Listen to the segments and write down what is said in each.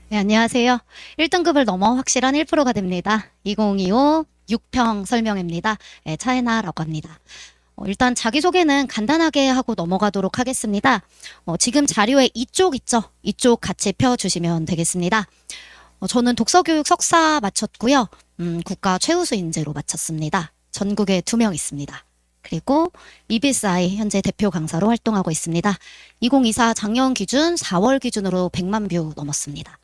네, 안녕하세요. 1등급을 넘어 확실한 1%가 됩니다. 2025 6평 설명입니다. 네, 차이나라고 합니다. 일단 자기소개는 간단하게 하고 넘어가도록 하겠습니다. 지금 자료에 이쪽 있죠? 이쪽 같이 펴주시면 되겠습니다. 저는 독서교육 석사 마쳤고요. 국가 최우수 인재로 마쳤습니다. 전국에 2명 있습니다. 그리고 EBSI 현재 대표 강사로 활동하고 있습니다. 2024 작년 기준 4월 기준으로 100만 뷰 넘었습니다.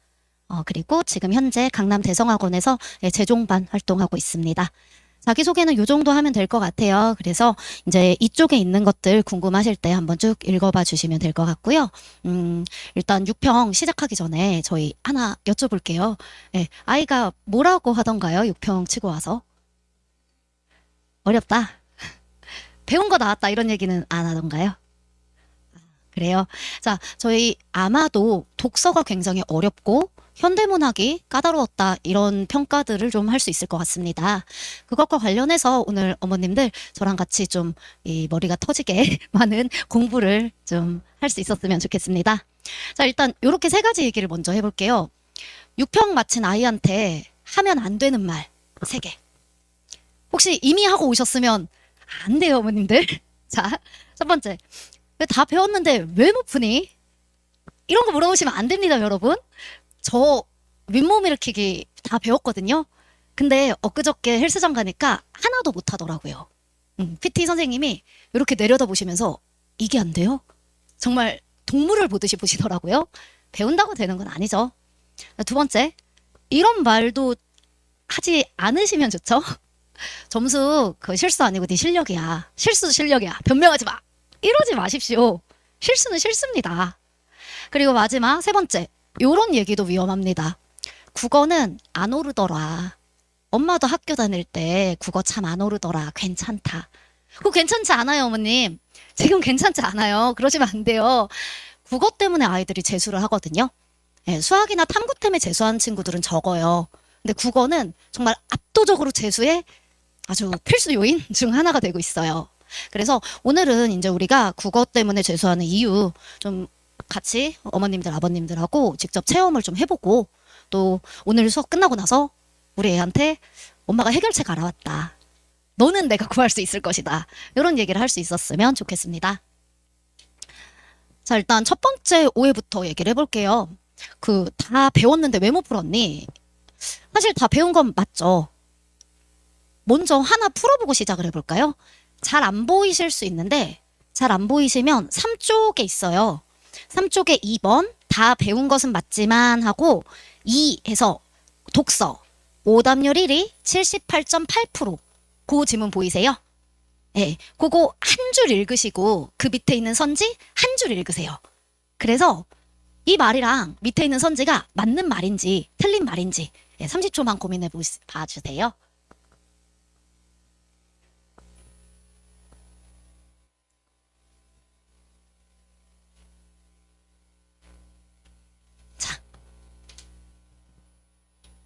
그리고 지금 현재 강남 대성학원에서 재종반 활동하고 있습니다. 자기소개는 이 정도 하면 될 것 같아요. 그래서 이제 이쪽에 있는 것들 궁금하실 때 한번 쭉 읽어봐 주시면 될 것 같고요. 일단 6평 시작하기 전에 저희 하나 여쭤볼게요. 아이가 뭐라고 하던가요? 6평 치고 와서. 어렵다. 배운 거 나왔다 이런 얘기는 안 하던가요? 그래요. 자, 저희 아마도 독서가 굉장히 어렵고 현대문학이 까다로웠다 이런 평가들을 좀 할 수 있을 것 같습니다. 그것과 관련해서 오늘 어머님들 저랑 같이 좀 이 머리가 터지게 많은 공부를 좀 할 수 있었으면 좋겠습니다. 자, 일단 이렇게 3가지 얘기를 먼저 해볼게요. 6평 마친 아이한테 하면 안 되는 말 3개. 혹시 이미 하고 오셨으면 안 돼요, 어머님들. 자, 첫 번째. 왜 다 배웠는데 왜 못 푸니? 이런 거 물어보시면 안 됩니다, 여러분. 저 윗몸 일으키기 다 배웠거든요. 근데 엊그저께 헬스장 가니까 하나도 못 하더라고요. PT 선생님이 이렇게 내려다 보시면서 이게 안 돼요? 정말 동물을 보듯이 보시더라고요. 배운다고 되는 건 아니죠. 두 번째, 이런 말도 하지 않으시면 좋죠. 점수 그 실수 아니고 네 실력이야. 실수도 실력이야. 변명하지 마. 이러지 마십시오. 실수는 실수입니다. 그리고 마지막 3번째. 요런 얘기도 위험합니다. 국어는 안 오르더라. 엄마도 학교 다닐 때 국어 참 안 오르더라. 괜찮다. 그거 괜찮지 않아요, 어머님. 지금 괜찮지 않아요. 그러시면 안 돼요. 국어 때문에 아이들이 재수를 하거든요. 수학이나 탐구 때문에 재수한 친구들은 적어요. 근데 국어는 정말 압도적으로 재수의 아주 필수 요인 중 하나가 되고 있어요. 그래서 오늘은 이제 우리가 국어 때문에 재수하는 이유 좀 같이 어머님들, 아버님들하고 직접 체험을 좀 해보고 또 오늘 수업 끝나고 나서 우리 애한테 엄마가 해결책 알아왔다. 너는 내가 구할 수 있을 것이다. 이런 얘기를 할 수 있었으면 좋겠습니다. 자, 일단 첫 번째 오해부터 얘기를 해볼게요. 다 배웠는데 왜 못 풀었니? 사실 다 배운 건 맞죠. 먼저 하나 풀어보고 시작을 해볼까요? 잘 안 보이실 수 있는데 잘 안 보이시면 3쪽에 있어요. 3쪽에 2번 다 배운 것은 맞지만 하고 2에서 독서 오답률 1위 78.8%. 그 지문 보이세요? 네, 그거 한 줄 읽으시고 그 밑에 있는 선지 한 줄 읽으세요. 그래서 이 말이랑 밑에 있는 선지가 맞는 말인지 틀린 말인지 30초만 고민해 봐주세요. 자,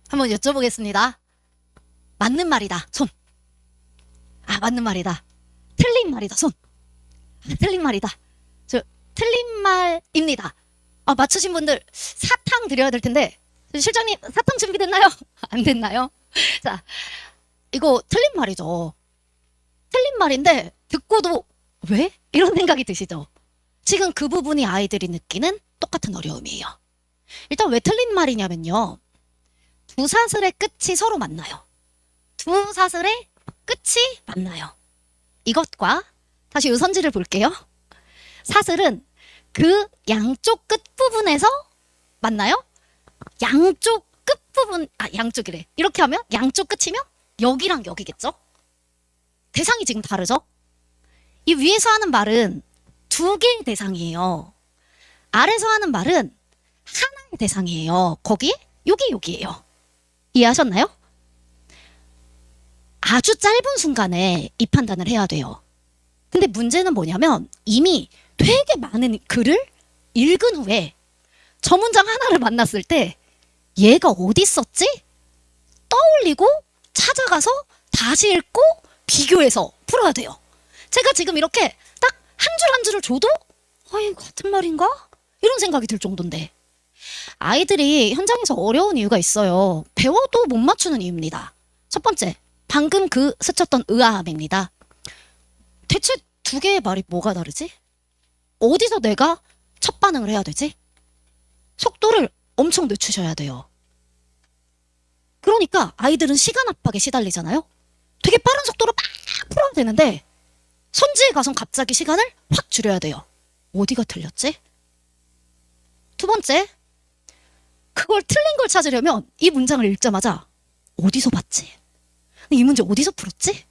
한번 여쭤보겠습니다. 맞는 말이다. 손. 아, 맞는 말이다. 틀린 말이다. 손. 아, 틀린 말이다. 저 틀린 말입니다. 아, 맞추신 분들 사탕 드려야 될 텐데 실장님 사탕 준비됐나요? 안 됐나요? 자, 이거 틀린 말이죠. 틀린 말인데 듣고도 왜? 이런 생각이 드시죠? 지금 그 부분이 아이들이 느끼는 똑같은 어려움이에요. 일단 왜 틀린 말이냐면요. 두 사슬의 끝이 서로 만나요. 두 사슬의 끝이 만나요. 이것과 다시 이 선지를 볼게요. 사슬은 그 양쪽 끝부분에서 만나요. 양쪽 끝부분, 양쪽이래. 이렇게 하면 양쪽 끝이면 여기랑 여기겠죠? 대상이 지금 다르죠? 이 위에서 하는 말은 2개의 대상이에요. 아래서 하는 말은 하나의 대상이에요. 거기, 여기예요. 이해하셨나요? 아주 짧은 순간에 이 판단을 해야 돼요. 근데 문제는 뭐냐면 이미 되게 많은 글을 읽은 후에 저 문장 하나를 만났을 때 얘가 어디 있었지? 떠올리고 찾아가서 다시 읽고 비교해서 풀어야 돼요. 제가 지금 이렇게 딱 한 줄 한 줄을 줘도 이거 같은 말인가? 이런 생각이 들 정도인데 아이들이 현장에서 어려운 이유가 있어요. 배워도 못 맞추는 이유입니다. 첫 번째, 방금 그 스쳤던 의아함입니다. 대체 두 개의 말이 뭐가 다르지? 어디서 내가 첫 반응을 해야 되지? 속도를 엄청 늦추셔야 돼요. 그러니까 아이들은 시간 압박에 시달리잖아요. 되게 빠른 속도로 막 풀어야 되는데 선지에 가선 갑자기 시간을 확 줄여야 돼요. 어디가 틀렸지? 두 번째, 그걸 틀린 걸 찾으려면 이 문장을 읽자마자 어디서 봤지? 이 문제 어디서 풀었지?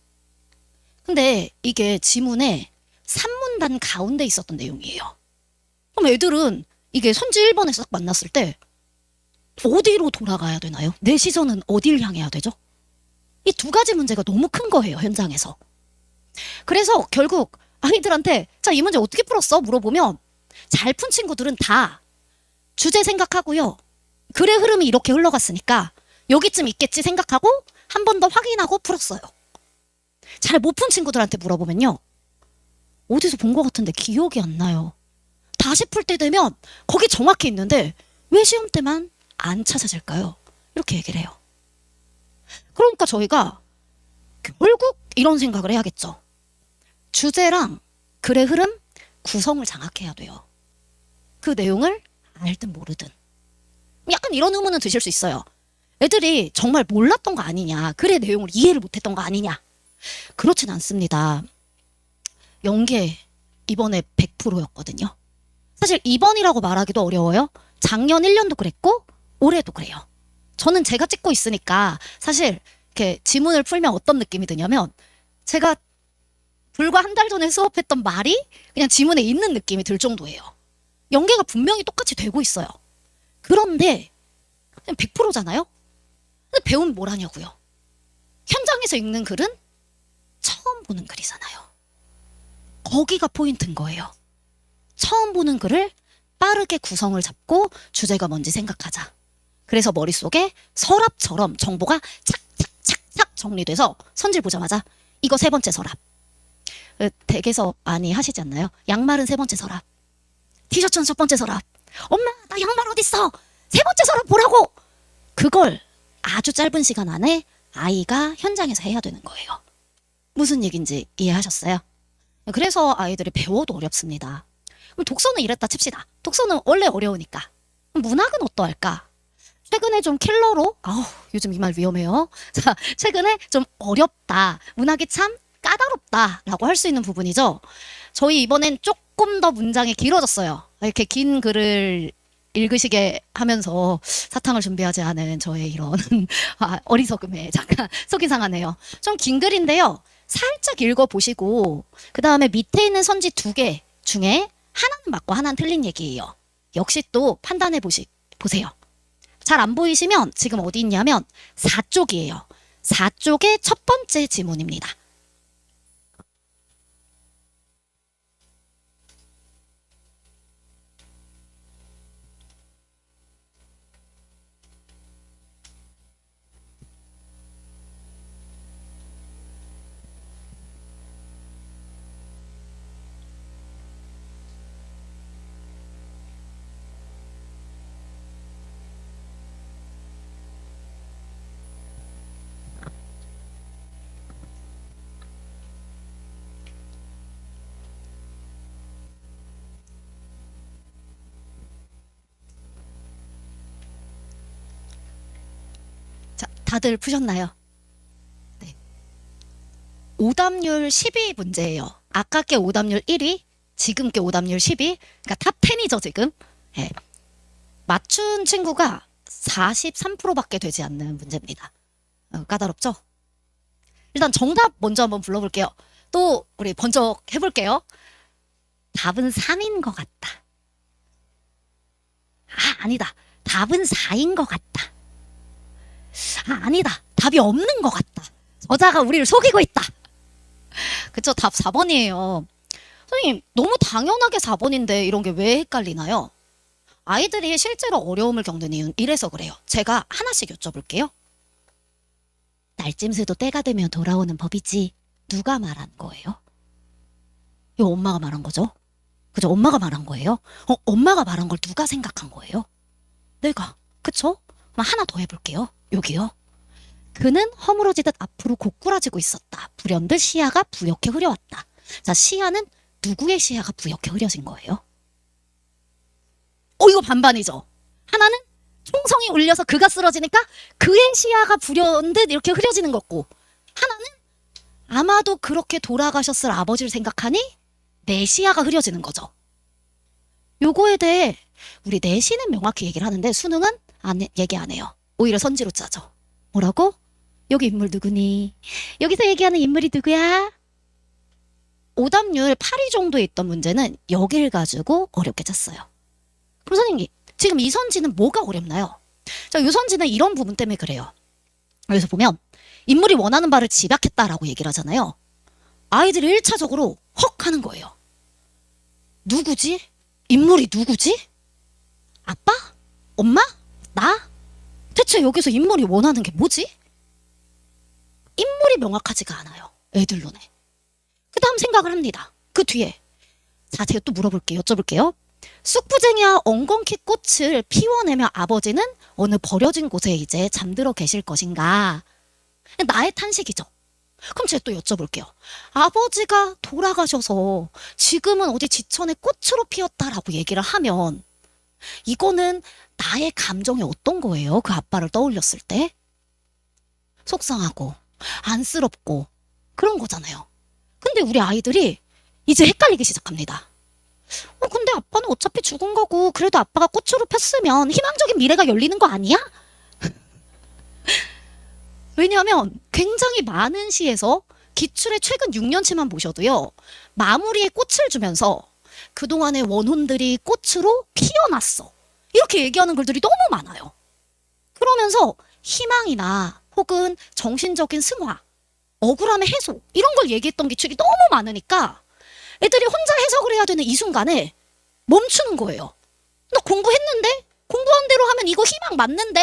근데 이게 지문에 3문단 가운데 있었던 내용이에요. 그럼 애들은 이게 선지 1번에서 딱 만났을 때 어디로 돌아가야 되나요? 내 시선은 어디를 향해야 되죠? 이 두 가지 문제가 너무 큰 거예요, 현장에서. 그래서 결국 아이들한테 자, 이 문제 어떻게 풀었어? 물어보면 잘 푼 친구들은 다 주제 생각하고요. 글의 흐름이 이렇게 흘러갔으니까 여기쯤 있겠지 생각하고 한 번 더 확인하고 풀었어요. 잘 못 푼 친구들한테 물어보면요. 어디서 본 것 같은데 기억이 안 나요. 다시 풀 때 되면 거기 정확히 있는데 왜 시험 때만 안 찾아질까요? 이렇게 얘기를 해요. 그러니까 저희가 결국 이런 생각을 해야겠죠. 주제랑 글의 흐름, 구성을 장악해야 돼요. 그 내용을 알든 모르든. 약간 이런 의문은 드실 수 있어요. 애들이 정말 몰랐던 거 아니냐, 글의 내용을 이해를 못했던 거 아니냐. 그렇진 않습니다. 연계 이번에 100%였거든요. 사실 이번이라고 말하기도 어려워요. 작년 1년도 그랬고 올해도 그래요. 저는 제가 찍고 있으니까 사실 이렇게 지문을 풀면 어떤 느낌이 드냐면 제가 불과 한 달 전에 수업했던 말이 그냥 지문에 있는 느낌이 들 정도예요. 연계가 분명히 똑같이 되고 있어요. 그런데 그냥 100%잖아요? 근데 배우면 뭘 하냐고요. 현장에서 읽는 글은 처음 보는 글이잖아요. 거기가 포인트인 거예요. 처음 보는 글을 빠르게 구성을 잡고 주제가 뭔지 생각하자. 그래서 머릿속에 서랍처럼 정보가 착착착착 정리돼서 선지를 보자마자 이거 세 번째 서랍. 댁에서 많이 하시지 않나요? 양말은 세 번째 서랍. 티셔츠는 첫 번째 서랍. 엄마, 나 양말 어딨어? 세 번째 서랍 보라고! 그걸 아주 짧은 시간 안에 아이가 현장에서 해야 되는 거예요. 무슨 얘기인지 이해하셨어요? 그래서 아이들이 배워도 어렵습니다. 그럼 독서는 이랬다 칩시다. 독서는 원래 어려우니까. 그럼 문학은 어떠할까? 최근에 좀 킬러로, 요즘 이 말 위험해요. 자, 최근에 좀 어렵다. 문학이 참 까다롭다라고 할 수 있는 부분이죠. 저희 이번엔 조금 더 문장이 길어졌어요. 이렇게 긴 글을 읽으시게 하면서 사탕을 준비하지 않은 저의 이런 어리석음에 잠깐 속이 상하네요. 좀 긴 글인데요. 살짝 읽어보시고 그 다음에 밑에 있는 선지 2개 중에 하나는 맞고 하나는 틀린 얘기예요. 역시 또 판단해 보세요. 잘 안 보이시면 지금 어디 있냐면 4쪽이에요. 4쪽의 첫 번째 지문입니다. 자, 다들 푸셨나요? 네. 오답률 10위 문제예요. 아까 게 오답률 1위, 지금 게 오답률 10위. 그러니까 탑 10이죠, 지금. 네. 맞춘 친구가 43%밖에 되지 않는 문제입니다. 까다롭죠? 일단 정답 먼저 한번 불러볼게요. 또 우리 번쩍 해볼게요. 답은 3인 것 같다. 아니다. 답은 4인 것 같다. 아니다. 답이 없는 것 같다. 저자가 우리를 속이고 있다. 그쵸? 답 4번이에요. 선생님, 너무 당연하게 4번인데 이런 게 왜 헷갈리나요? 아이들이 실제로 어려움을 겪는 이유는 이래서 그래요. 제가 하나씩 여쭤볼게요. 날짐새도 때가 되면 돌아오는 법이지. 누가 말한 거예요? 이거 엄마가 말한 거죠? 그죠? 엄마가 말한 거예요? 엄마가 말한 걸 누가 생각한 거예요? 내가. 그쵸? 그럼 하나 더 해볼게요. 여기요. 그는 허물어지듯 앞으로 고꾸라지고 있었다. 불현듯 시야가 부옇게 흐려왔다. 자, 시야는 누구의 시야가 부옇게 흐려진 거예요? 이거 반반이죠. 하나는 총성이 울려서 그가 쓰러지니까 그의 시야가 불현듯 이렇게 흐려지는 거고, 하나는 아마도 그렇게 돌아가셨을 아버지를 생각하니 내 시야가 흐려지는 거죠. 요거에 대해 우리 내시는 명확히 얘기를 하는데 수능은 얘기 안 해요. 오히려 선지로 짜죠. 뭐라고? 여기 인물 누구니? 여기서 얘기하는 인물이 누구야? 오답률 8위 정도에 있던 문제는 여기를 가지고 어렵게 짰어요. 그럼 선생님, 지금 이 선지는 뭐가 어렵나요? 자, 이 선지는 이런 부분 때문에 그래요. 여기서 보면 인물이 원하는 바를 집약했다라고 얘기를 하잖아요. 아이들이 1차적으로 헉 하는 거예요. 누구지? 인물이 누구지? 아빠? 엄마? 나? 대체 여기서 인물이 원하는 게 뭐지? 인물이 명확하지가 않아요. 애들 눈에. 그 다음 생각을 합니다. 그 뒤에. 자, 제가 또 물어볼게요. 여쭤볼게요. 쑥부쟁이와 엉겅퀴 꽃을 피워내며 아버지는 어느 버려진 곳에 이제 잠들어 계실 것인가? 나의 탄식이죠. 그럼 제가 또 여쭤볼게요. 아버지가 돌아가셔서 지금은 어디 지천의 꽃으로 피었다라고 얘기를 하면 이거는 나의 감정이 어떤 거예요? 그 아빠를 떠올렸을 때? 속상하고 안쓰럽고 그런 거잖아요. 근데 우리 아이들이 이제 헷갈리기 시작합니다. 근데 아빠는 어차피 죽은 거고 그래도 아빠가 꽃으로 폈으면 희망적인 미래가 열리는 거 아니야? 왜냐하면 굉장히 많은 시에서 기출의 최근 6년치만 보셔도요. 마무리에 꽃을 주면서 그동안의 원혼들이 꽃으로 피어났어. 이렇게 얘기하는 글들이 너무 많아요. 그러면서 희망이나 혹은 정신적인 승화, 억울함의 해소 이런 걸 얘기했던 기출이 너무 많으니까 애들이 혼자 해석을 해야 되는 이 순간에 멈추는 거예요. 너 공부했는데? 공부한 대로 하면 이거 희망 맞는데?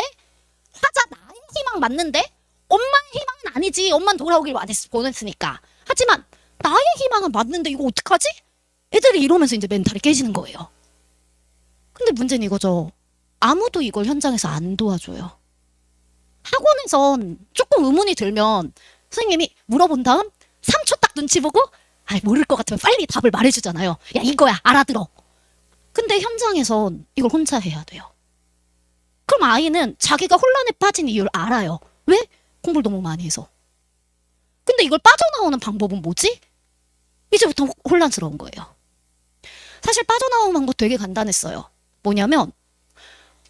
화자 나의 희망 맞는데? 엄마의 희망은 아니지. 엄마는 돌아오길 원했으니까. 하지만 나의 희망은 맞는데 이거 어떡하지? 애들이 이러면서 이제 멘탈이 깨지는 거예요. 근데 문제는 이거죠. 아무도 이걸 현장에서 안 도와줘요. 학원에선 조금 의문이 들면 선생님이 물어본 다음 3초 딱 눈치 보고 모를 것 같으면 빨리 답을 말해주잖아요. 야, 이거야. 알아들어. 근데 현장에선 이걸 혼자 해야 돼요. 그럼 아이는 자기가 혼란에 빠진 이유를 알아요. 왜? 공부를 너무 많이 해서. 근데 이걸 빠져나오는 방법은 뭐지? 이제부터 혼란스러운 거예요. 사실 빠져나오는 방법 되게 간단했어요. 뭐냐면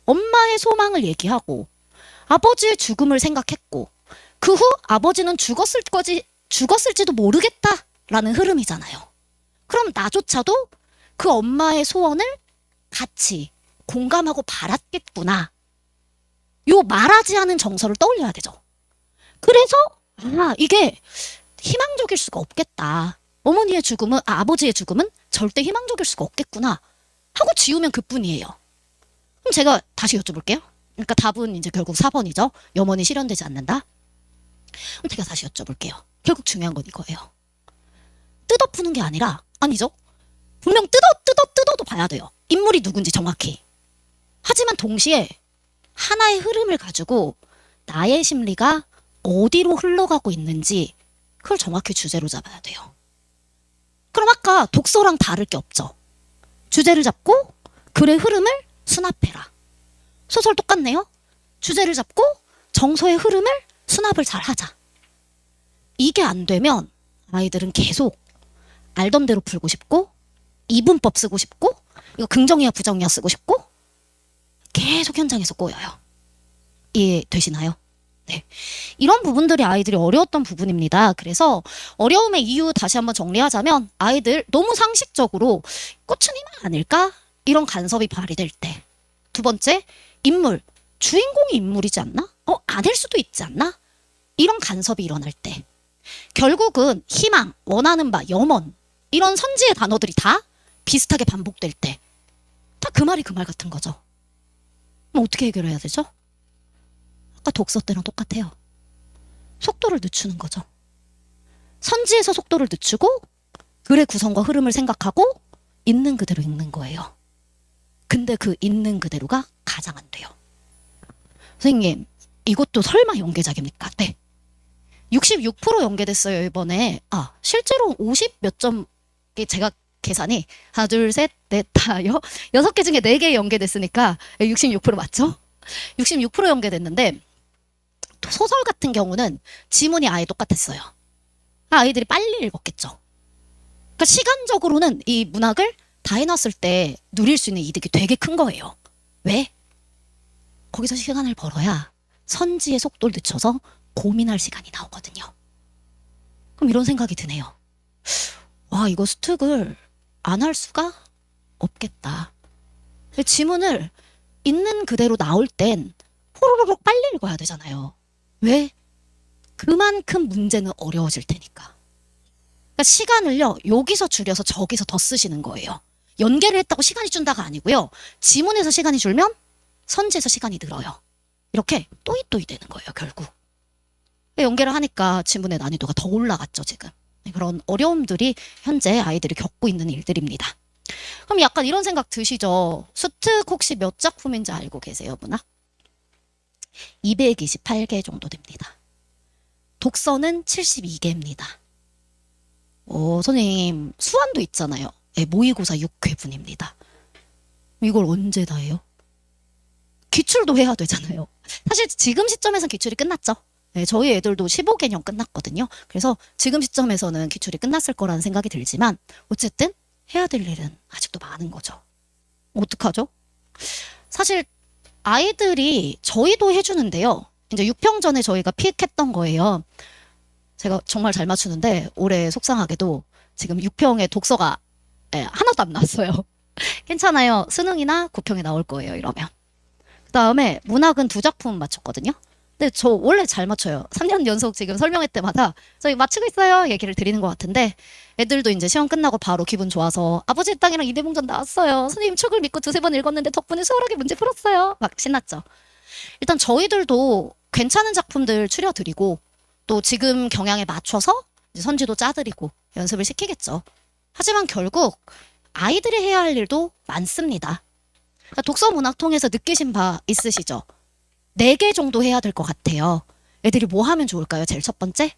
엄마의 소망을 얘기하고 아버지의 죽음을 생각했고 그 후 아버지는 죽었을지도 모르겠다라는 흐름이잖아요. 그럼 나조차도 그 엄마의 소원을 같이 공감하고 바랐겠구나. 요 말하지 않은 정서를 떠올려야 되죠. 그래서 이게 희망적일 수가 없겠다. 어머니의 죽음은 아버지의 죽음은 절대 희망적일 수가 없겠구나 하고 지우면 그뿐이에요. 그럼 제가 다시 여쭤볼게요. 그러니까 답은 이제 결국 4번이죠. 염원이 실현되지 않는다. 그럼 제가 다시 여쭤볼게요. 결국 중요한 건 이거예요. 뜯어푸는 게 아니죠. 분명 뜯어도 봐야 돼요. 인물이 누군지 정확히. 하지만 동시에 하나의 흐름을 가지고 나의 심리가 어디로 흘러가고 있는지 그걸 정확히 주제로 잡아야 돼요. 그럼 아까 독서랑 다를 게 없죠. 주제를 잡고 글의 흐름을 수납해라. 소설 똑같네요. 주제를 잡고 정서의 흐름을 수납을 잘 하자. 이게 안 되면 아이들은 계속 알던 대로 풀고 싶고 이분법 쓰고 싶고 이거 긍정이야 부정이야 쓰고 싶고 계속 현장에서 꼬여요. 이해되시나요? 네. 이런 부분들이 아이들이 어려웠던 부분입니다. 그래서 어려움의 이유 다시 한번 정리하자면 아이들 너무 상식적으로 꽃은 희망 아닐까? 이런 간섭이 발휘될 때. 두 번째, 인물. 주인공이 인물이지 않나? 아닐 수도 있지 않나? 이런 간섭이 일어날 때. 결국은 희망, 원하는 바, 염원 이런 선지의 단어들이 다 비슷하게 반복될 때. 다 그 말이 그 말 같은 거죠. 그럼 어떻게 해결해야 되죠? 아까 독서 때랑 똑같아요. 속도를 늦추는 거죠. 선지에서 속도를 늦추고 글의 구성과 흐름을 생각하고 있는 그대로 읽는 거예요. 근데 그 있는 그대로가 가장 안 돼요. 선생님, 이것도 설마 연계작입니까? 네. 66% 연계됐어요, 이번에. 실제로 50 몇 점, 제가 계산이 하나, 둘, 셋, 넷, 다, 6개 중에 4개 연계됐으니까 66% 맞죠? 66% 연계됐는데 소설 같은 경우는 지문이 아예 똑같았어요. 아이들이 빨리 읽었겠죠. 그러니까 시간적으로는 이 문학을 다 해놨을 때 누릴 수 있는 이득이 되게 큰 거예요. 왜? 거기서 시간을 벌어야 선지의 속도를 늦춰서 고민할 시간이 나오거든요. 그럼 이런 생각이 드네요. 와, 이거 습득을 안 할 수가 없겠다. 지문을 있는 그대로 나올 땐 호로록 빨리 읽어야 되잖아요. 왜? 그만큼 문제는 어려워질 테니까. 그러니까 시간을요, 여기서 줄여서 저기서 더 쓰시는 거예요. 연계를 했다고 시간이 준다가 아니고요. 지문에서 시간이 줄면 선지에서 시간이 늘어요. 이렇게 또이또이 되는 거예요, 결국. 연계를 하니까 지문의 난이도가 더 올라갔죠, 지금. 그런 어려움들이 현재 아이들이 겪고 있는 일들입니다. 그럼 약간 이런 생각 드시죠? 습득 혹시 몇 작품인지 알고 계세요, 문학? 228개 정도 됩니다. 독서는 72개입니다. 선생님, 수완도 있잖아요. 네, 모의고사 6회분입니다. 이걸 언제 다 해요? 기출도 해야 되잖아요. 사실 지금 시점에서는 기출이 끝났죠. 네, 저희 애들도 15개년 끝났거든요. 그래서 지금 시점에서는 기출이 끝났을 거라는 생각이 들지만 어쨌든 해야 될 일은 아직도 많은 거죠. 어떡하죠? 사실 아이들이 저희도 해주는데요. 이제 6평 전에 저희가 픽했던 거예요. 제가 정말 잘 맞추는데 올해 속상하게도 지금 6평의 독서가 하나도 안 나왔어요. 괜찮아요. 수능이나 9평에 나올 거예요, 이러면. 그 다음에 문학은 2작품 맞췄거든요. 근데 저 원래 잘 맞춰요. 3년 연속 지금 설명회 때마다 저희 맞추고 있어요 얘기를 드리는 것 같은데 애들도 이제 시험 끝나고 바로 기분 좋아서 아버지의 땅이랑 이대봉전 나왔어요. 선생님 축을 믿고 2-3번 읽었는데 덕분에 수월하게 문제 풀었어요. 막 신났죠. 일단 저희들도 괜찮은 작품들 추려드리고 또 지금 경향에 맞춰서 이제 선지도 짜드리고 연습을 시키겠죠. 하지만 결국 아이들이 해야 할 일도 많습니다. 그러니까 독서 문학 통해서 느끼신 바 있으시죠? 4개 정도 해야 될 것 같아요. 애들이 뭐 하면 좋을까요? 제일 첫 번째?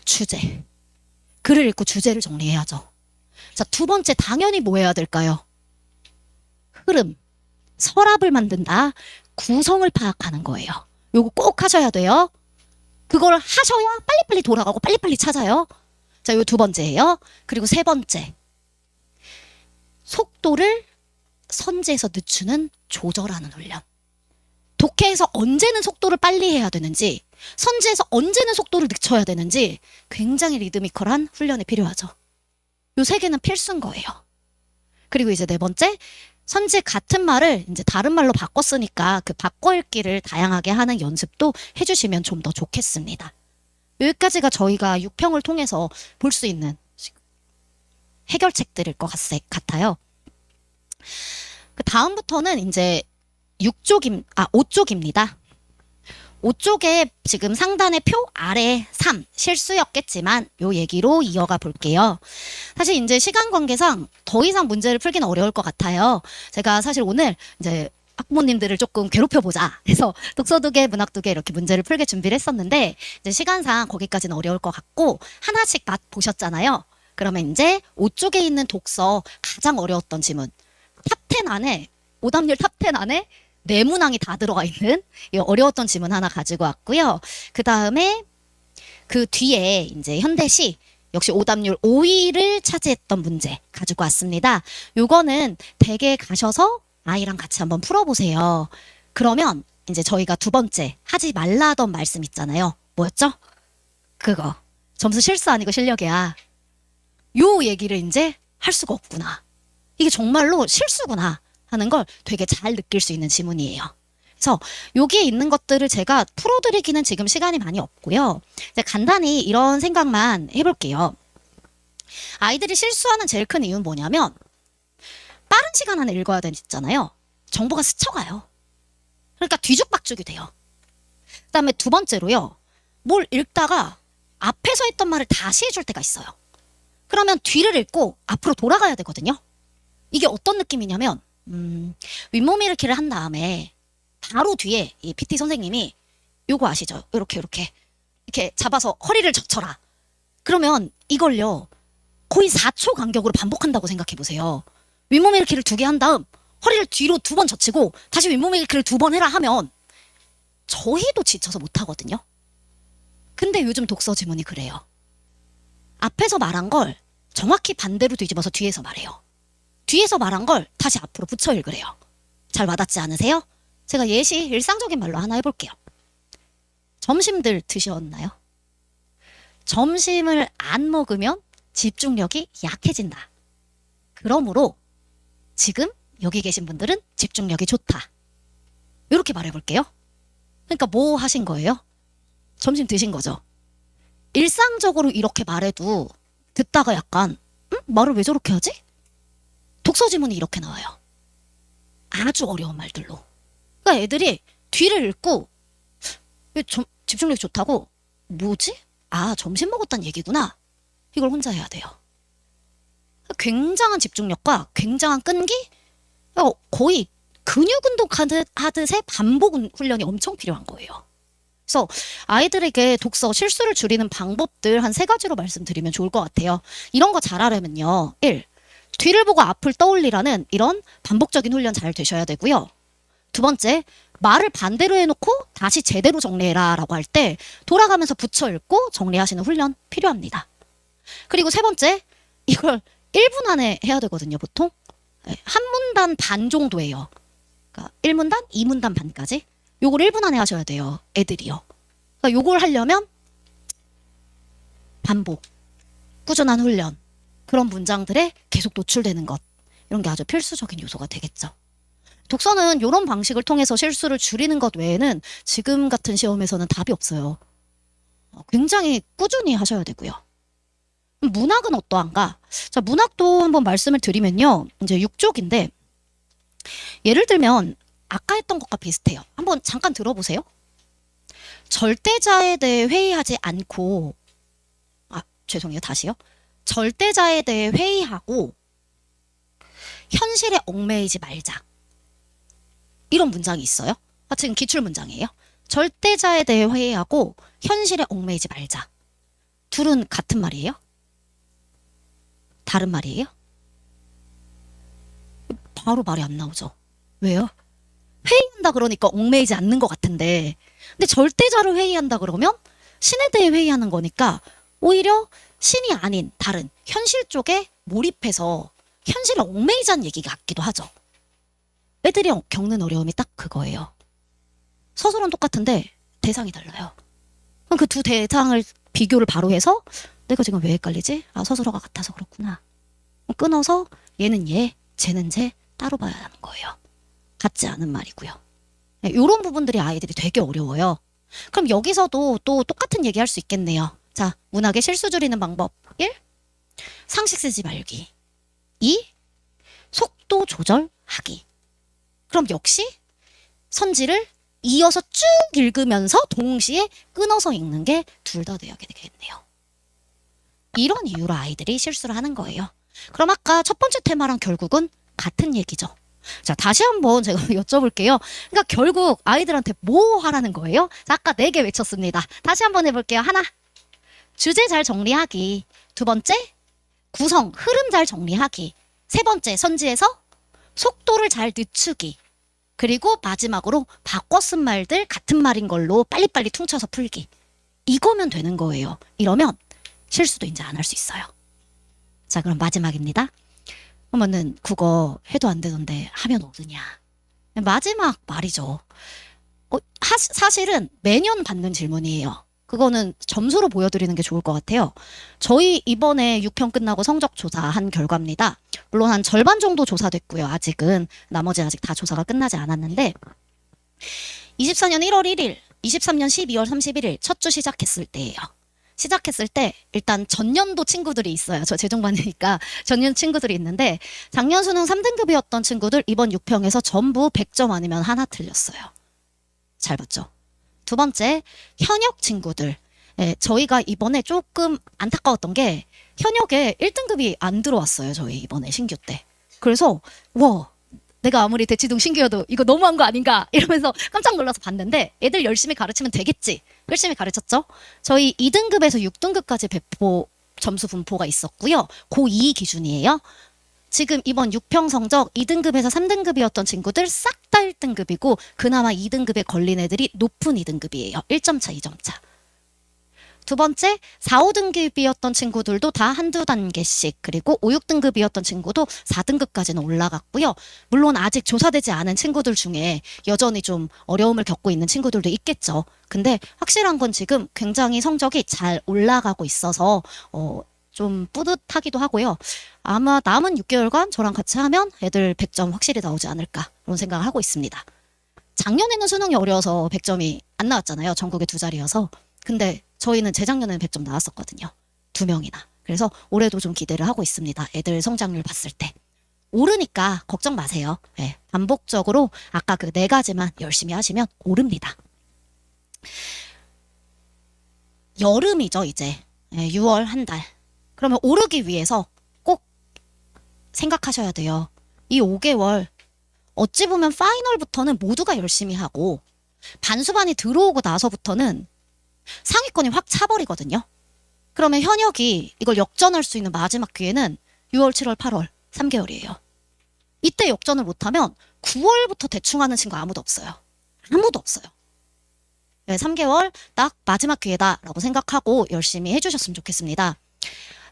주제. 글을 읽고 주제를 정리해야죠. 자, 2번째 당연히 뭐 해야 될까요? 흐름. 서랍을 만든다. 구성을 파악하는 거예요. 요거 꼭 하셔야 돼요. 그걸 하셔야 빨리빨리 돌아가고 빨리빨리 찾아요. 자, 요 2번째예요. 그리고 3번째. 속도를 선지에서 늦추는 조절하는 훈련. 독해에서 언제는 속도를 빨리 해야 되는지, 선지에서 언제는 속도를 늦춰야 되는지 굉장히 리드미컬한 훈련이 필요하죠. 요 3개는 필수인 거예요. 그리고 이제 4번째, 선지 같은 말을 이제 다른 말로 바꿨으니까 그 바꿔 읽기를 다양하게 하는 연습도 해주시면 좀 더 좋겠습니다. 여기까지가 저희가 6평을 통해서 볼 수 있는 해결책들일 것 같아요. 그 다음부터는 이제 5쪽입니다. 5쪽에 지금 상단의 표 아래 3 실수였겠지만 요 얘기로 이어가 볼게요. 사실 이제 시간 관계상 더 이상 문제를 풀기는 어려울 것 같아요. 제가 사실 오늘 이제 학부모님들을 조금 괴롭혀보자 해서 독서 2개, 문학 2개 이렇게 문제를 풀게 준비를 했었는데 이제 시간상 거기까지는 어려울 것 같고 하나씩 맛보셨잖아요. 그러면 이제 5쪽에 있는 독서 가장 어려웠던 지문 탑10 안에 오답률 탑10 안에 내문항이 다 들어가 있는 이 어려웠던 지문 하나 가지고 왔고요. 그 다음에 그 뒤에 이제 현대시 역시 오답률 5위를 차지했던 문제 가지고 왔습니다. 요거는 댁에 가셔서 아이랑 같이 한번 풀어보세요. 그러면 이제 저희가 2번째 하지 말라 하던 말씀 있잖아요. 뭐였죠? 그거. 점수 실수 아니고 실력이야. 요 얘기를 이제 할 수가 없구나. 이게 정말로 실수구나 하는 걸 되게 잘 느낄 수 있는 지문이에요. 그래서 여기에 있는 것들을 제가 풀어드리기는 지금 시간이 많이 없고요. 이제 간단히 이런 생각만 해볼게요. 아이들이 실수하는 제일 큰 이유는 뭐냐면 빠른 시간 안에 읽어야 되잖아요. 정보가 스쳐가요. 그러니까 뒤죽박죽이 돼요. 그 다음에 2번째로요. 뭘 읽다가 앞에서 했던 말을 다시 해줄 때가 있어요. 그러면 뒤를 읽고 앞으로 돌아가야 되거든요. 이게 어떤 느낌이냐면 윗몸 일으키를 한 다음에 바로 뒤에 이 PT 선생님이 요거 아시죠? 이렇게 잡아서 허리를 젖혀라. 그러면 이걸요 거의 4초 간격으로 반복한다고 생각해 보세요. 윗몸 일으키를 2개 한 다음 허리를 뒤로 2번 젖히고 다시 윗몸 일으키를 2번 해라 하면 저희도 지쳐서 못 하거든요. 근데 요즘 독서 지문이 그래요. 앞에서 말한 걸 정확히 반대로 뒤집어서 뒤에서 말해요. 뒤에서 말한 걸 다시 앞으로 붙여 읽으래요. 잘 와닿지 않으세요? 제가 예시 일상적인 말로 하나 해볼게요. 점심들 드셨나요? 점심을 안 먹으면 집중력이 약해진다. 그러므로 지금 여기 계신 분들은 집중력이 좋다. 이렇게 말해볼게요. 그러니까 뭐 하신 거예요? 점심 드신 거죠. 일상적으로 이렇게 말해도 듣다가 약간 말을 왜 저렇게 하지? 독서 지문이 이렇게 나와요. 아주 어려운 말들로. 그러니까 애들이 뒤를 읽고 집중력이 좋다고 뭐지? 아, 점심 먹었다는 얘기구나. 이걸 혼자 해야 돼요. 굉장한 집중력과 굉장한 끈기? 거의 근육 운동 하듯의 반복 훈련이 엄청 필요한 거예요. 그래서 아이들에게 독서 실수를 줄이는 방법들 한 3가지로 말씀드리면 좋을 것 같아요. 이런 거 잘하려면요. 1. 뒤를 보고 앞을 떠올리라는 이런 반복적인 훈련 잘 되셔야 되고요. 2번째, 말을 반대로 해놓고 다시 제대로 정리해라 라고 할 때 돌아가면서 붙여 읽고 정리하시는 훈련 필요합니다. 그리고 3번째, 이걸 1분 안에 해야 되거든요, 보통. 한 문단 반 정도예요. 그러니까 1문단, 2문단 반까지. 요걸 1분 안에 하셔야 돼요, 애들이요. 그러니까 요걸 하려면 반복, 꾸준한 훈련, 그런 문장들에 계속 노출되는 것, 이런 게 아주 필수적인 요소가 되겠죠. 독서는 이런 방식을 통해서 실수를 줄이는 것 외에는 지금 같은 시험에서는 답이 없어요. 굉장히 꾸준히 하셔야 되고요. 문학은 어떠한가? 자, 문학도 한번 말씀을 드리면요. 이제 6쪽인데 예를 들면 아까 했던 것과 비슷해요. 한번 잠깐 들어보세요. 절대자에 대해 회의하지 않고 죄송해요. 다시요. 절대자에 대해 회의하고 현실에 얽매이지 말자. 이런 문장이 있어요. 지금 기출문장이에요. 절대자에 대해 회의하고 현실에 얽매이지 말자. 둘은 같은 말이에요? 다른 말이에요? 바로 말이 안 나오죠. 왜요? 회의한다 그러니까 얽매이지 않는 것 같은데 근데 절대자를 회의한다 그러면 신에 대해 회의하는 거니까 오히려 신이 아닌 다른 현실 쪽에 몰입해서 현실에 얽매이자는 얘기 같기도 하죠. 애들이 겪는 어려움이 딱 그거예요. 서술은 똑같은데 대상이 달라요. 그럼 그 2 대상을 비교를 바로 해서 내가 지금 왜 헷갈리지? 아, 서술어가 같아서 그렇구나. 끊어서 얘는 얘, 쟤는 쟤 따로 봐야 하는 거예요. 같지 않은 말이고요. 이런 부분들이 아이들이 되게 어려워요. 그럼 여기서도 또 똑같은 얘기 할 수 있겠네요. 자, 문학의 실수 줄이는 방법. 1. 상식 쓰지 말기. 2. 속도 조절하기. 그럼 역시 선지를 이어서 쭉 읽으면서 동시에 끊어서 읽는 게 둘 다 돼야 되겠네요. 이런 이유로 아이들이 실수를 하는 거예요. 그럼 아까 첫 번째 테마랑 결국은 같은 얘기죠. 자, 다시 한번 제가 여쭤볼게요. 그러니까 결국 아이들한테 뭐 하라는 거예요? 자, 아까 4개 외쳤습니다. 다시 한번 해볼게요. 하나, 주제 잘 정리하기. 2번째, 구성, 흐름 잘 정리하기. 3번째, 선지에서 속도를 잘 늦추기. 그리고 마지막으로 바꿔 쓴 말들 같은 말인 걸로 빨리빨리 퉁쳐서 풀기. 이거면 되는 거예요. 이러면 실수도 이제 안 할 수 있어요. 자, 그럼 마지막입니다. 그러면은 국어 해도 안 되던데 하면 오르냐. 마지막 말이죠. 사실은 매년 받는 질문이에요. 그거는 점수로 보여드리는 게 좋을 것 같아요. 저희 이번에 6편 끝나고 성적 조사한 결과입니다. 물론 한 절반 정도 조사됐고요. 아직은 나머지 아직 다 조사가 끝나지 않았는데 24년 1월 1일, 23년 12월 31일 첫 주 시작했을 때예요. 시작했을 때 일단 전년도 친구들이 있어요. 저 재정반이니까 전년 친구들이 있는데 작년 수능 3등급이었던 친구들 이번 6평에서 전부 100점 아니면 하나 틀렸어요. 잘 봤죠? 2번째, 현역 친구들. 저희가 이번에 조금 안타까웠던 게 현역에 1등급이 안 들어왔어요. 저희 이번에 신규 때. 그래서 와, 내가 아무리 대치동 신규여도 이거 너무한 거 아닌가 이러면서 깜짝 놀라서 봤는데 애들 열심히 가르치면 되겠지. 열심히 가르쳤죠. 저희 2등급에서 6등급까지 배포 점수 분포가 있었고요. 고2 기준이에요. 지금 이번 6평 성적 2등급에서 3등급이었던 친구들 싹 다 1등급이고 그나마 2등급에 걸린 애들이 높은 2등급이에요. 1점 차, 2점 차. 두 번째, 4, 5등급이었던 친구들도 다 한두 단계씩, 그리고 5, 6등급이었던 친구도 4등급까지는 올라갔고요. 물론 아직 조사되지 않은 친구들 중에 여전히 좀 어려움을 겪고 있는 친구들도 있겠죠. 근데 확실한 건 지금 굉장히 성적이 잘 올라가고 있어서 좀 뿌듯하기도 하고요. 아마 남은 6개월간 저랑 같이 하면 애들 100점 확실히 나오지 않을까 그런 생각을 하고 있습니다. 작년에는 수능이 어려워서 100점이 안 나왔잖아요. 전국에 2자리여서. 근데 저희는 재작년에는 100점 나왔었거든요. 2명이나. 그래서 올해도 좀 기대를 하고 있습니다. 애들 성장률 봤을 때. 오르니까 걱정 마세요. 네, 반복적으로 아까 그 4가지만 열심히 하시면 오릅니다. 여름이죠, 이제. 네, 6월 한 달. 그러면 오르기 위해서 꼭 생각하셔야 돼요. 이 5개월 어찌 보면 파이널부터는 모두가 열심히 하고 반수반이 들어오고 나서부터는 상위권이 확 차버리거든요. 그러면 현역이 이걸 역전할 수 있는 마지막 기회는 6월, 7월, 8월 3개월이에요. 이때 역전을 못하면 9월부터 대충 하는 친구 아무도 없어요. 아무도 없어요. 네, 3개월 딱 마지막 기회다라고 생각하고 열심히 해주셨으면 좋겠습니다.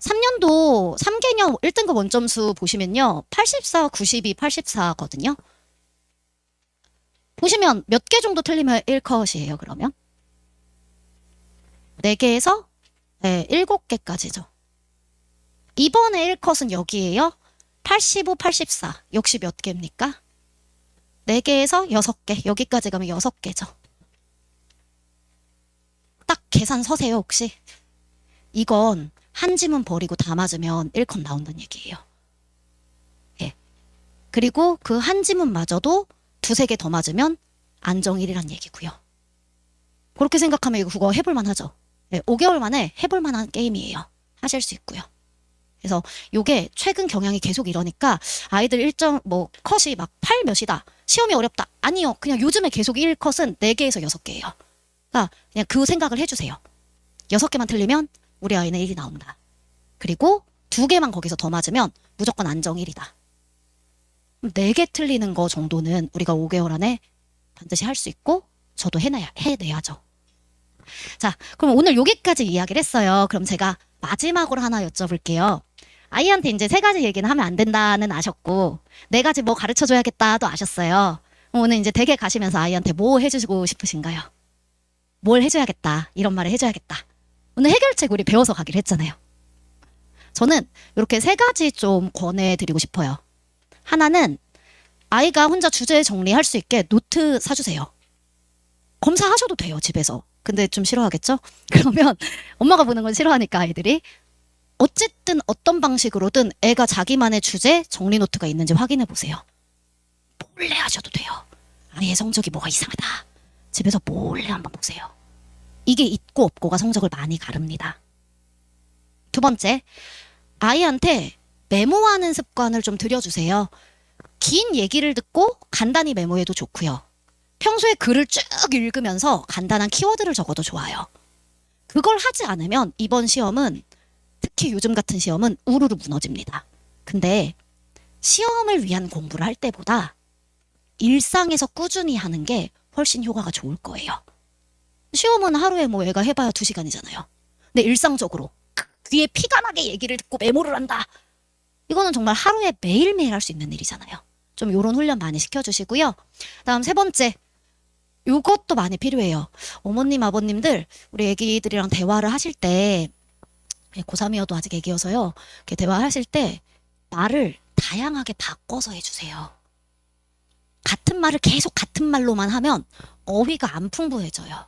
3년도 3개년 1등급 원점수 보시면요. 84, 92, 84거든요. 보시면 몇 개 정도 틀리면 1컷이에요, 그러면. 4개에서 7개까지죠. 이번에 1컷은 여기에요. 85, 84. 역시 몇 개입니까? 4개에서 6개. 여기까지 가면 6개죠. 딱 계산 서세요, 혹시? 이건 한 지문 버리고 다 맞으면 1컷 나온다는 얘기예요. 예. 그리고 그 한 지문마저도 2-3개 더 맞으면 안정 1이란 얘기고요. 그렇게 생각하면 이거 국어 해볼만 하죠. 네, 5개월 만에 해볼 만한 게임이에요. 하실 수 있고요. 그래서 요게 최근 경향이 계속 이러니까 아이들 일정 컷이 막 8 몇이다. 시험이 어렵다. 아니요. 그냥 요즘에 계속 1컷은 4개에서 6개예요. 그러니까 그냥 그 생각을 해주세요. 6개만 틀리면 우리 아이는 1이 나온다. 그리고 2개만 거기서 더 맞으면 무조건 안정 1이다. 4개 틀리는 거 정도는 우리가 5개월 안에 반드시 할 수 있고 저도 해내야죠. 자, 그럼 오늘 여기까지 이야기를 했어요. 그럼 제가 마지막으로 하나 여쭤볼게요. 아이한테 이제 3가지 얘기는 하면 안 된다는 아셨고 4가지 뭐 가르쳐줘야겠다도 아셨어요. 오늘 이제 댁에 가시면서 아이한테 뭐 해주시고 싶으신가요? 뭘 해줘야겠다. 이런 말을 해줘야겠다. 오늘 해결책 우리 배워서 가기로 했잖아요. 저는 이렇게 3가지 좀 권해드리고 싶어요. 하나는 아이가 혼자 주제 정리할 수 있게 노트 사주세요. 검사하셔도 돼요, 집에서. 근데 좀 싫어하겠죠? 그러면 엄마가 보는 건 싫어하니까 아이들이 어쨌든 어떤 방식으로든 애가 자기만의 주제 정리 노트가 있는지 확인해 보세요. 몰래 하셔도 돼요. 아이의 성적이 뭐가 이상하다. 집에서 몰래 한번 보세요. 이게 있고 없고가 성적을 많이 가릅니다. 2번째, 아이한테 메모하는 습관을 좀 들여주세요. 긴 얘기를 듣고 간단히 메모해도 좋고요. 평소에 글을 쭉 읽으면서 간단한 키워드를 적어도 좋아요. 그걸 하지 않으면 이번 시험은, 특히 요즘 같은 시험은 우르르 무너집니다. 근데 시험을 위한 공부를 할 때보다 일상에서 꾸준히 하는 게 훨씬 효과가 좋을 거예요. 시험은 하루에 애가 해봐야 2시간이잖아요. 근데 일상적으로 귀에 피가 나게 얘기를 듣고 메모를 한다. 이거는 정말 하루에 매일매일 할 수 있는 일이잖아요. 좀 요런 훈련 많이 시켜주시고요. 다음 3번째. 요것도 많이 필요해요. 어머님, 아버님들 우리 애기들이랑 대화를 하실 때 고3이어도 아직 애기여서요. 이렇게 대화하실 때 말을 다양하게 바꿔서 해주세요. 같은 말을 계속 같은 말로만 하면 어휘가 안 풍부해져요.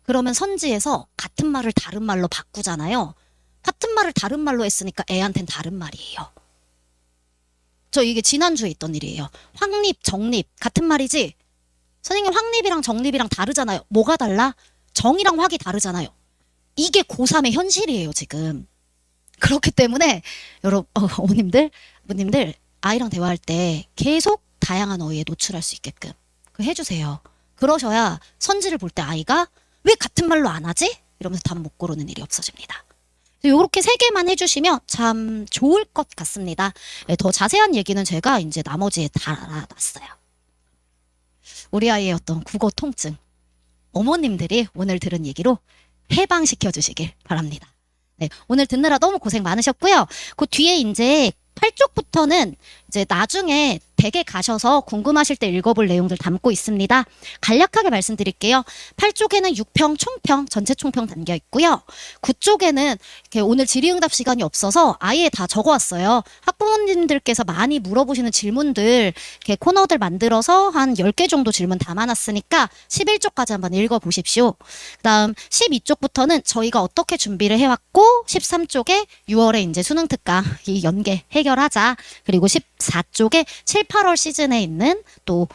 그러면 선지에서 같은 말을 다른 말로 바꾸잖아요. 같은 말을 다른 말로 했으니까 애한텐 다른 말이에요. 저 이게 지난주에 있던 일이에요. 확립, 정립 같은 말이지 선생님 확립이랑 정립이랑 다르잖아요. 뭐가 달라? 정이랑 확이 다르잖아요. 이게 고3의 현실이에요 지금. 그렇기 때문에 여러분 어머님들, 아버님들 아이랑 대화할 때 계속 다양한 어휘에 노출할 수 있게끔 그 해주세요. 그러셔야 선지를 볼 때 아이가 왜 같은 말로 안 하지? 이러면서 답 못 고르는 일이 없어집니다. 이렇게 3개만 해주시면 참 좋을 것 같습니다. 더 자세한 얘기는 제가 이제 나머지에 달아놨어요. 우리 아이의 어떤 국어 통증, 어머님들이 오늘 들은 얘기로 해방시켜 주시길 바랍니다. 네, 오늘 듣느라 너무 고생 많으셨고요. 그 뒤에 이제 8쪽부터는 이제 나중에 댁에 가셔서 궁금하실 때 읽어볼 내용들 담고 있습니다. 간략하게 말씀드릴게요. 8쪽에는 6평, 총평, 전체 총평 담겨 있고요. 9쪽에는 이렇게 오늘 질의응답 시간이 없어서 아예 다 적어왔어요. 학부모님들께서 많이 물어보시는 질문들 이렇게 코너들 만들어서 한 10개 정도 질문 담아놨으니까 11쪽까지 한번 읽어보십시오. 그 다음 12쪽부터는 저희가 어떻게 준비를 해왔고 13쪽에 6월에 이제 수능 특강 이 연계 해결하자. 그리고 14쪽에 7, 8월 시즌에 있는 또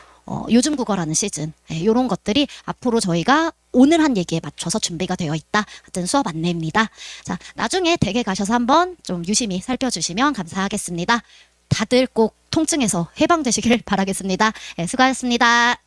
요즘 국어라는 시즌 이런 것들이 앞으로 저희가 오늘 한 얘기에 맞춰서 준비가 되어 있다. 하여튼 수업 안내입니다. 자, 나중에 댁에 가셔서 한번 좀 유심히 살펴주시면 감사하겠습니다. 다들 꼭 통증에서 해방되시길 바라겠습니다. 수고하셨습니다.